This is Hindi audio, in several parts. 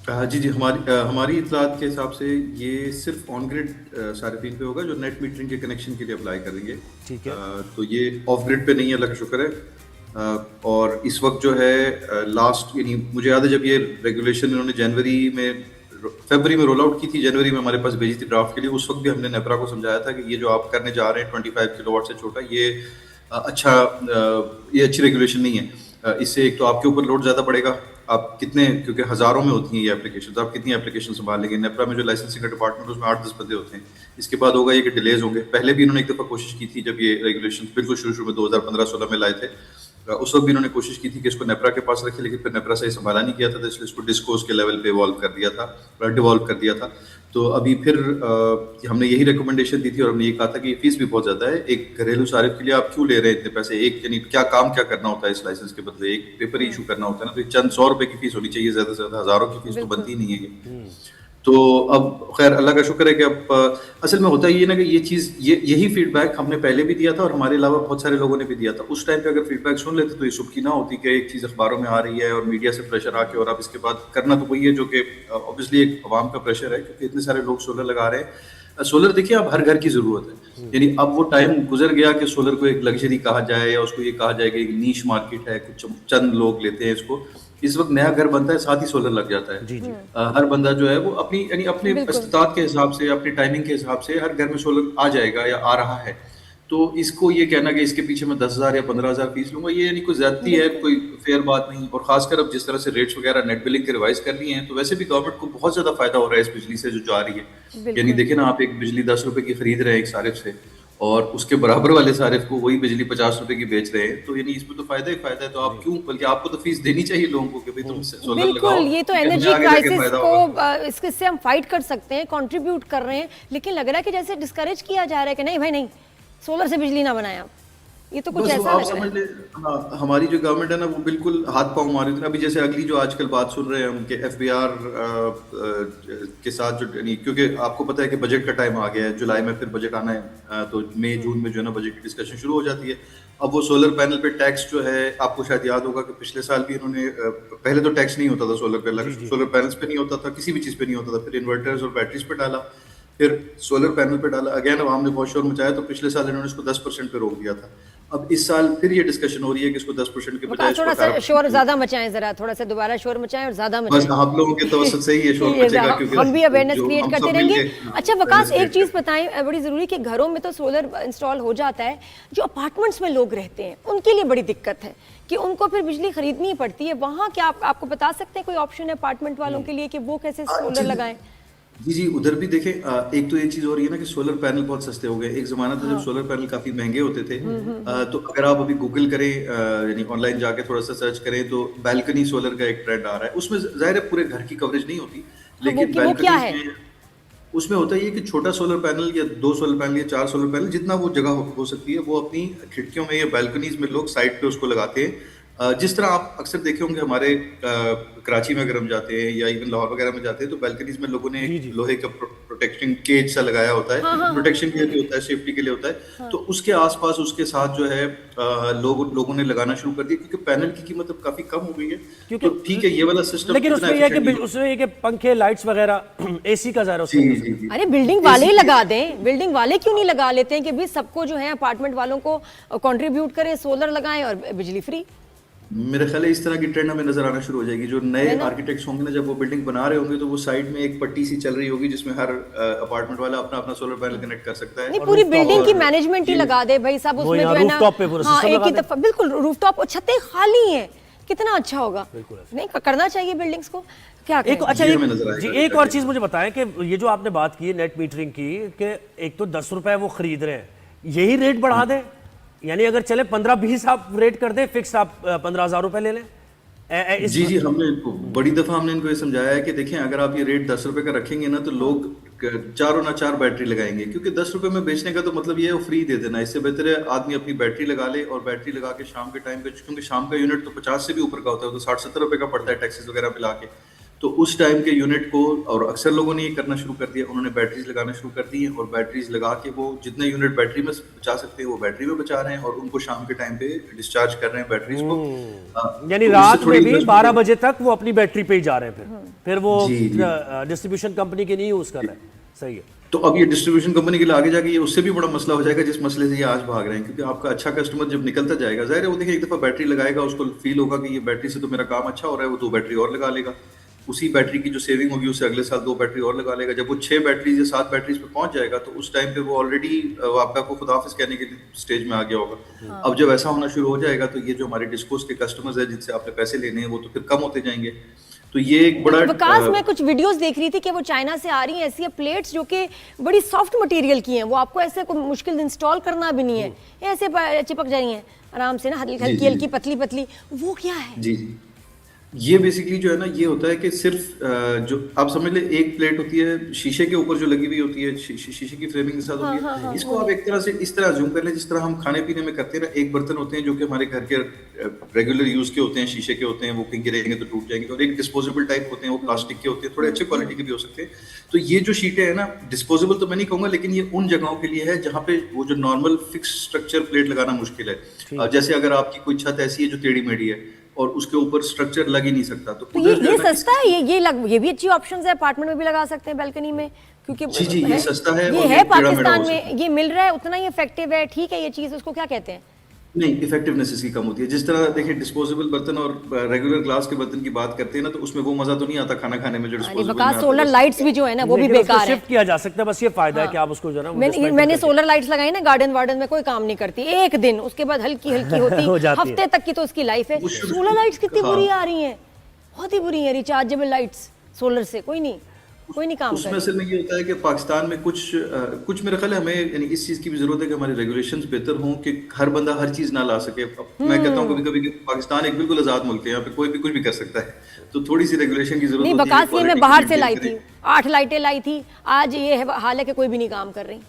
जी, जी, हमारी इत्तलात के हिसाब से ये सिर्फ़ ऑन ग्रिड सार्फिन पे होगा जो नेट मीटरिंग के कनेक्शन के लिए अप्लाई करेंगे। ठीक है। तो ये ऑफ ग्रिड पे नहीं है, अल्लाह का शुक्र है। और इस वक़्त जो है लास्ट यानी मुझे याद है जब ये रेगुलेशन इन्होंने फ़रवरी में रोल आउट की थी, जनवरी में हमारे पास भेजी थी ड्राफ्ट के लिए, उस वक़्त भी हमने नेपरा को समझाया था कि ये जो आप करने जा रहे हैं 25 किलोवाट से छोटा, ये अच्छी रेगुलेशन नहीं है। इससे एक तो आपके ऊपर लोड ज़्यादा पड़ेगा, आप कितने क्योंकि हज़ारों में होती हैं ये एप्लीकेशन, तो आप कितनी एप्लीकेशन संभाल लेंगे। नेपरा में जो लाइसेंसिंग का डिपार्टमेंट है उसमें 8-10 बंदे होते हैं। इसके बाद होगा ये कि डिलेज होंगे। पहले भी इन्होंने एक दफ़ा कोशिश की थी जब ये रेगुलेशन बिल्कुल शुरू-शुरू में 2015-16 में लाए थे। उस वक्त भी इन्होंने कोशिश की थी कि इसको नेपरा के पास रखें, लेकिन फिर नेपरा से संभाला नहीं गया था, तो इसलिए इसको डिस्कोस के लेवल पे डिवॉल्व कर दिया था। तो अभी फिर हमने यही रिकमेंडेशन दी थी और हमने ये कहा था कि ये फीस भी बहुत ज्यादा है। एक घरेलू सारिफ के लिए आप क्यों ले रहे हैं इतने पैसे? एक यानी क्या करना होता है इस लाइसेंस के बदले? एक पेपर इशू करना होता है ना, तो चंद 100 रुपए की फीस होनी चाहिए, ज्यादा से ज्यादा हजारों की फीस तो बिल्कुल। बनती नहीं है ये। तो अब खैर अल्लाह का शुक्र है कि अब असल में होता ये ना कि यही फीडबैक हमने पहले भी दिया था और हमारे अलावा बहुत सारे लोगों ने भी दिया था। उस टाइम पे अगर फीडबैक सुन लेते तो ये सुबह की ना होती कि एक चीज़ अखबारों में आ रही है और मीडिया से प्रेशर आके और अब इसके बाद करना तो वही है जो कि ऑब्वियसली एक अवाम का प्रेशर है क्योंकि इतने सारे लोग सोलर लगा रहे हैं। सोलर देखिए अब हर घर की जरूरत है, यानी अब वो टाइम गुजर गया कि सोलर को एक लग्जरी कहा जाए या उसको ये कहा जाए कि एक नीश मार्केट है, कुछ चंद लोग लेते हैं इसको। इस वक्त नया घर बनता है साथ ही सोलर लग जाता है। जी, जी। हर बंदा जो है वो अपनी यानी अपने बिल्कुल। इस्तात के हिसाब से अपनी टाइमिंग के हिसाब से हर घर में सोलर आ जाएगा या आ रहा है। तो इसको ये कहना कि इसके पीछे मैं 10,000 या 15,000 फीस लूंगा, ये यानी कोई ज्यादती है, बिल्कुल। कोई फेयर बात नहीं। और खासकर अब जिस तरह से रेट्स वगैरह नेट बिलिंग के रिवाइज कर लिए हैं तो वैसे भी गवर्नमेंट को बहुत ज्यादा फायदा हो रहा है इस बिजली से जो जा रही है। यानी बिल्कुल। देखिए ना, आप एक बिजली 10 रुपए की खरीद रहे हैं एक सारिफ से और उसके बराबर वाले सारिफ को वही बिजली 50 रुपए की बेच रहे हैं, तो यानी इसमें तो फायदा ही फायदा है। तो आप जी। क्यों, बल्कि आपको तो फीस देनी चाहिए लोगों को कि भाई तुम सोलर बिल्कुल, लगाओ ये तो क्योंकि हमें एनर्जी आगे जाके क्राइसिस फायदा को होगा। इससे हम फाइट कर सकते हैं, कंट्रीब्यूट कर रहे हैं, लेकिन लग रहा है कि जैसे डिस्करेज किया जा रहा है कि नहीं भाई नहीं, सोलर से बिजली ना बनाएं आप। ये तो कुछ बस वो ऐसा आप लग रहा समझ है। ले। हाँ, हमारी जो गवर्नमेंट है ना वो बिल्कुल हाथ पांव मारी थी। अभी जैसे अगली जो आजकल बात सुन रहे हैं हम कि एफबीआर के साथ जो यानी क्योंकि आपको पता है कि बजट का टाइम आ गया है, जुलाई में फिर बजट आना है। तो मई जून में जो है ना बजट की डिस्कशन शुरू हो जाती है। अब वो सोलर पैनल पे टैक्स जो है, आपको शायद याद होगा कि पिछले साल भी इन्होंने पहले तो टैक्स नहीं होता था सोलर पे, जी, जी। सोलर पैनल्स पे नहीं होता था, किसी भी चीज पे नहीं होता था। फिर इन्वर्टर्स और बैटरीज पे डाला, फिर सोलर पैनल पे डाला। अगेन अवाम ने बहुत शोर मचाया, तो पिछले साल इन्होंने इसको 10% पे रोक दिया था। अब इस साल फिर ये डिस्कशन हो रही है कि इसको 10% के बजाय वकास इसको थोड़ा सा 18% शोर पे। ज्यादा मचाएं, जरा थोड़ा सा दोबारा शोर मचाएं और ज्यादा बस मचाएं। आप लोगों के तवसत से ही ये शोर ये मचेगा हम भी क्योंकि अवेयरनेस जो क्रिएट हम करते सब रहेंगे। मिलके अच्छा अवेयरनेस वकास, एक क्रिएट चीज करते हैं। बताएं बड़ी जरूरी कि घरों में तो सोलर इंस्टॉल हो जाता है, जो अपार्टमेंट्स में लोग रहते हैं उनके लिए बड़ी दिक्कत है कि उनको फिर बिजली खरीदनी पड़ती है। वहां क्या आपको बता सकते हैं कोई ऑप्शन है अपार्टमेंट वालों के लिए कि वो कैसे सोलर जी, लगाएं? जी, जी, उधर भी देखें। एक तो ये चीज़ हो रही है ना कि सोलर पैनल बहुत सस्ते हो गए। एक ज़माना था जब हाँ। सोलर पैनल काफ़ी महँगे होते थे। तो अगर आप अभी गूगल करें, यानी ऑनलाइन जाके थोड़ा-सा सर्च करें तो बालकनी सोलर का एक ट्रेंड आ रहा है। उसमें ज़ाहिर है पूरे घर की कवरेज नहीं होती, हाँ, लेकिन वो क्या बालकनीज़ है? में उसमें होता है ये कि छोटा सोलर पैनल या 2 सोलर पैनल या 4 सोलर पैनल जितना वो जगह हो सकती है, वो अपनी खिड़कियों में या बालकनीज़ में लोग साइड पे उसको लगाते हैं। जिस तरह आप अक्सर देखे होंगे हमारे कराची में अगर हम जाते हैं या इवन लाहौर वगैरह में जाते हैं तो बालकनीज़ में लोगों ने जी, एक जी। लोहे का प्रोटेक्शन केज सा लगाया होता हाँ है। हाँ हाँ प्रोटेक्शन के लिए होता है, सेफ्टी के लिए होता है। हाँ। तो उसके आस-पास उसके साथ जो है लोगों ने लगाना शुरू कर दिया क्योंकि पैनल की कीमत अब काफ़ी कम हो गई है। क्योंकि तो ठीक है, ये वाला सिस्टम लेकिन इतना उसमें यह है कि एफिशिएंट नहीं होता। उसमें ये है कि पंखे, लाइट्स वगैरह एसी का ज़रा जी, उसमें नहीं हो जी, सकता। जी। अरे बिल्डिंग वाले ही एसी लगा दें, बिल्डिंग वाले क्यों नहीं लगा लेते हैं कि भी सबको जो है अपार्टमेंट वालों को कंट्रीब्यूट करें, सोलर लगाएं और बिजली फ्री। मेरा ख्याल है इस तरह की ट्रेंड हमें नजर आना शुरू हो जाएगी। जो नए है ना? आर्किटेक्ट्स होंगे ना, जब वो बिल्डिंग बना रहे होंगे तो वो साइड में एक पट्टी सी चल रही होगी जिसमें हर अपार्टमेंट वाला अपना अपना सोलर पैनल कनेक्ट कर सकता नहीं, है। और पूरी रूफटॉप बिल्डिंग की और मैनेजमेंट ही ये लगा दे भाई साहब, वो उसमें यहाँ जो है ना। रूफटॉप पे पूरा हाँ, सिस्टम एक लगा ही दें। दफा बिल्कुल रूफटॉप और छतें खाली हैं, कितना अच्छा होगा। बिल्कुल ऐसे। नहीं करना चाहिए बिल्डिंग्स को, क्या एक करें? अच्छा ये एक हमें नजर जी, आएगा एक और exactly। चीज़ मुझे बताएं कि ये जो आपने बात की है नेट मीटरिंग की, कि एक तो 10 रुपए वो खरीद रहे हैं, यही रेट बढ़ा दें, यानी अगर चले 15-20 आप रेट कर दें फिक्स, आप 15,000 रुपए ले लें। इस जी, जी, हमने इनको बड़ी दफा हमने इनको ये समझाया है कि देखें, अगर आप ये रेट 10 रुपए का रखेंगे ना तो लोग चारों ना चार बैटरी लगाएंगे, क्योंकि 10 रुपए में बेचने का तो मतलब ये है वो फ्री दे देना। इससे बेहतर है आदमी अपनी बैटरी लगा ले और बैटरी लगा के शाम के टाइम पे, क्योंकि शाम का यूनिट तो 50 से भी ऊपर का होता है, तो 60-70 रुपए का पड़ता है टैक्सेस वगैरह मिला के। तो उस टाइम के यूनिट को, और अक्सर लोगों ने ये करना शुरू कर दिया, उन्होंने बैटरीज लगाना शुरू कर दी हैं और बैटरीज लगा के वो जितने यूनिट बैटरी में बचा सकते हैं वो बैटरी में बचा रहे हैं और उनको शाम के टाइम पे डिस्चार्ज कर रहे हैं बैटरीज को। यानी तो रात उससे थोड़ी में भी investment 12 बजे तक वो अपनी बैटरी पे ही जा रहे हैं, फिर वो जी, जी। डिस्ट्रीब्यूशन कंपनी की नहीं यूज कर रहे हैं। सही है। तो अब ये डिस्ट्रीब्यूशन कंपनी के लिए आगे जाके ये उससे भी बड़ा मसला हो जाएगा जिस मसले से ये आज भाग रहे हैं, क्योंकि आपका अच्छा कस्टमर जब निकलता जाएगा, जाहिर है वो देखिए एक दफा बैटरी लगाएगा, उसको फील होगा कि ये बैटरी से तो मेरा काम अच्छा हो रहा है, वो 2 बैटरी और लगा लेगा, उसी बैटरी की जो सेविंग होगी उससे अगले साल 2 बैटरी और लगा लेगा। जब वो 6 बैटरीज या 7 बैटरीज पे पहुंच जाएगा तो उस टाइम पे वो ऑलरेडी आपको खुदाफिज कहने के स्टेज में आ गया होगा। अब जब ऐसा होना शुरू हो जाएगा तो ये जो हमारे डिस्कोस के कस्टमर्स हैं जिनसे आपने पैसे लेने हैं वो तो फिर कम होते जाएंगे। तो ये एक बड़ा विकास, मैं कुछ वीडियोस देख रही थी कि वो चाइना से आ रही हैं ऐसी प्लेट्स जो कि बड़ी सॉफ्ट मटेरियल की हैं, वो आपको ऐसे कोई मुश्किल इंस्टॉल करना भी नहीं है, ये ऐसे चिपक जा रही हैं आराम से ना, हल्की हल्की पतली पतली, वो क्या है? जी जी, ये बेसिकली जो है ना, ये होता है कि सिर्फ जो आप समझ ले एक प्लेट होती है शीशे के ऊपर जो लगी हुई होती है, शीशे की फ्रेमिंग के साथ होती है। इसको आप एक तरह से इस तरह जूम कर लें जिस तरह हम खाने पीने में करते हैं ना, एक बर्तन होते हैं जो कि हमारे घर के रेगुलर यूज के होते हैं, शीशे के होते हैं, वो कहीं गिरेंगे तो टूट जाएंगे, और एक डिस्पोजेबल टाइप होते हैं, वो प्लास्टिक के होते हैं, थोड़े अच्छे क्वालिटी के भी हो सकते हैं। तो ये जो शीटें हैं ना, डिस्पोजेबल तो मैं नहीं कहूंगा, लेकिन ये उन जगहों के लिए है जहाँ पे वो जो नॉर्मल फिक्स स्ट्रक्चर प्लेट लगाना मुश्किल है। जैसे अगर आपकी कोई छत ऐसी है जो टेढ़ी मेढ़ी है और उसके ऊपर स्ट्रक्चर लग ही नहीं सकता, तो ये सस्ता है, ये भी अच्छी ऑप्शंस है, अपार्टमेंट में भी लगा सकते हैं, बालकनी में, क्योंकि जी जी, ये सस्ता है, ये और है टेढ़ा मेढ़ा पाकिस्तान हो में ये मिल रहा है, उतना ही इफेक्टिव है, ठीक है ये चीज, उसको क्या कहते हैं? नहीं, इफेक्टिवनेस इसकी कम होती है। जिस तरह देखिए डिस्पोजेबल बर्तन और रेगुलर ग्लास के बर्तन की बात करते हैं ना, तो उसमें वो मजा तो नहीं आता खाना खाने में जो डिस्पोजेबल में आता है। सोलर लाइट्स भी जो है ना वो भी लेकिन उसको बेकार है। शिफ्ट किया जा सकता है, बस ये फायदा है कि आप उसको जो है ना मैंने सोलर लाइट्स लगाई ना गार्डन वार्डन में, कोई काम नहीं करती, एक दिन उसके बाद हल्की हल्की होती, हो जाती है। हफ्ते तक की तो उसकी लाइफ है। सोलर लाइट्स कितनी बुरी आ रही हैं, बहुत ही बुरी है, रिचार्जेबल लाइट्स सोलर से कोई नहीं काम उसमें करे। असल में ये होता है कि पाकिस्तान में कुछ मेरे ख्याल है हमें यानी इस चीज़ की भी जरूरत है कि हमारे रेगुलेशंस बेहतर हों कि हर बंदा हर चीज़ ना ला सके। मैं कहता हूँ कभी कभी कि पाकिस्तान एक बिल्कुल आज़ाद मुल्क है, यहाँ पे कोई भी कुछ भी कर सकता है, तो थोड़ी सी रेगुलेशन की जरूरत नहीं, होती है। बकास ये मैं बाहर से लाई थी, 8 लाइटें लाई थी, आज ये हाल है कि कोई भी नहीं काम कर रही।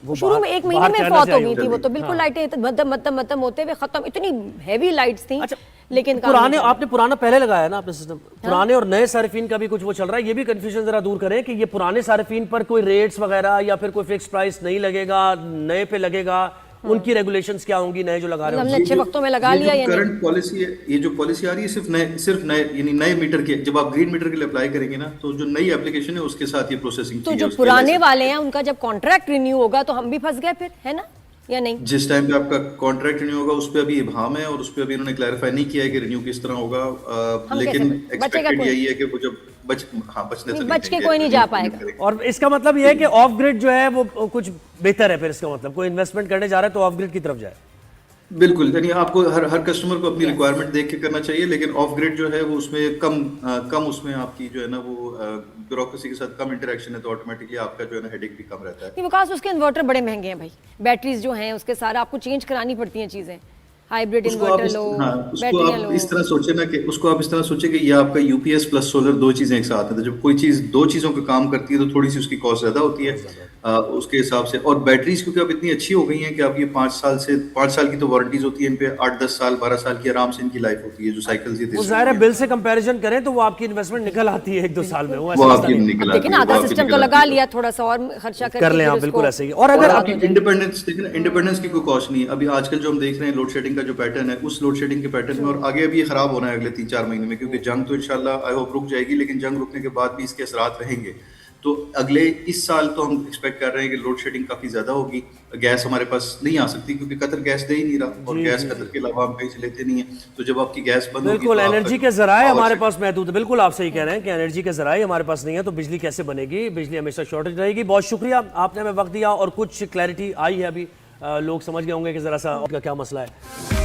शुरू में 1 महीने में फौत हो गई थी वो, तो बिल्कुल लाइटें मध्यम होते हुए खत्म, इतनी हैवी लाइट्स थी। अच्छा, लेकिन पुराने आपने पुराना पहले लगाया ना आपने सिस्टम, पुराने और नए सार्फिन का भी कुछ वो चल रहा है, ये भी कंफ्यूजन जरा दूर करें कि ये पुराने सार्फिन पर कोई रेट्स वगैरह या फिर कोई फिक्स प्राइस नहीं लगेगा, नए पे लगेगा, उनकी रेगुलेशंस क्या होंगी, नए जो लगा रहे हमने अच्छे वक्तों में लगा लिया। करंट पॉलिसी है, ये जो पॉलिसी आ रही है सिर्फ नए यानी नए मीटर के, जब आप ग्रीन मीटर के लिए अप्लाई करेंगे ना, तो जो नई एप्लीकेशन है उसके साथ ये प्रोसेसिंग। तो जो पुराने वाले हैं उनका जब कॉन्ट्रैक्ट रिन्यू होगा तो हम भी फंस गए फिर, है ना, या नहीं? जिस टाइम पे आपका कॉन्ट्रैक्ट रिन्यू होगा उस पे अभी इब्हाम है और उस पे अभी इन्होंने क्लैरिफाई नहीं किया है कि रिन्यू किस तरह होगा, लेकिन एक्सपेक्टेड यही है कि वो जब बचने से बच के कोई नहीं जा पाएगा। और इसका मतलब ये है कि ऑफ ग्रिड जो है वो कुछ बेहतर है, फिर इसका मतलब कोई इन्वेस्टमेंट करने जा रहा है तो ऑफ ग्रिड की तरफ जाए। बिल्कुल, यानी आपको हर कस्टमर को अपनी रिक्वायरमेंट देख के करना चाहिए, लेकिन ऑफ ग्रिड जो है वो उसमें कम उसमें आपकी जो है ना वो ब्यूरोक्रेसी के साथ कम इंटरेक्शन है, तो ऑटोमेटिकली आपका जो है ना हेडेक भी कम रहता है। विकास, उसके इन्वर्टर बड़े महंगे हैं भाई, बैटरीज जो हैं उसके सारा आपको चेंज करानी पड़ती हैं चीजें, हाइब्रिड इन्वर्टर लो, बैटरियां लो। इस तरह सोचे ना कि उसको आप इस तरह सोचे कि ये आपका यूपीएस प्लस सोलर 2 चीजें एक साथ हैं, तो जब कोई चीज 2 चीजों का काम करती है तो थोड़ी सी उसकी कॉस्ट ज्यादा होती है उसके हिसाब से। और बैटरीज क्योंकि अब इतनी अच्छी हो गई हैं कि अब ये 5 साल की तो वारंटीज होती है इन पे, 8-10 साल 12 साल की आराम से इनकी लाइफ होती है जो साइकिल्स ये ज़ाहिर है बिल से कंपैरिजन करें तो वो आपकी इन्वेस्टमेंट निकल आती है 1-2 साल में, वो आपकी निकल आती है। लेकिन आधा सिस्टम तो लगा लिया, थोड़ा सा और खर्चा कर ले, आप बिल्कुल ऐसे ही। और अगर आपकी इंडिपेंडेंस देखें ना, इंडिपेंडेंस की कोई कॉस्ट नहीं है। अभी आजकल जो हम देख रहे हैं लोड शेडिंग का जो पैटर्न है, उस लोड शेडिंग के पैटर्न में और आगे अभी ये खराब होना है अगले 3-4 महीने में, क्योंकि जंग तो इंशाल्लाह आई होप रुक जाएगी, लेकिन जंग रुकने के बाद भी इसके असरात रहेंगे। तो अगले इस साल तो हम एक्सपेक्ट कर रहे हैं कि लोड शेडिंग काफी ज्यादा होगी। गैस हमारे पास नहीं आ सकती क्योंकि कतर गैस दे ही नहीं रहा, और गैस कतर के अलावा हम कहीं से लेते नहीं है। तो जब आपकी गैस बंद होगी, बिल्कुल एनर्जी के जराए हमारे पास महदूद है, बिल्कुल आप सही कह रहे हैं कि एनर्जी के जराए हमारे पास नहीं है, तो बिजली कैसे बनेगी, बिजली हमेशा शॉर्टेज रहेगी। बहुत शुक्रिया, आपने हमें वक्त दिया और कुछ क्लैरिटी आई है, अभी लोग समझ गए होंगे कि जरा सा क्या मसला है।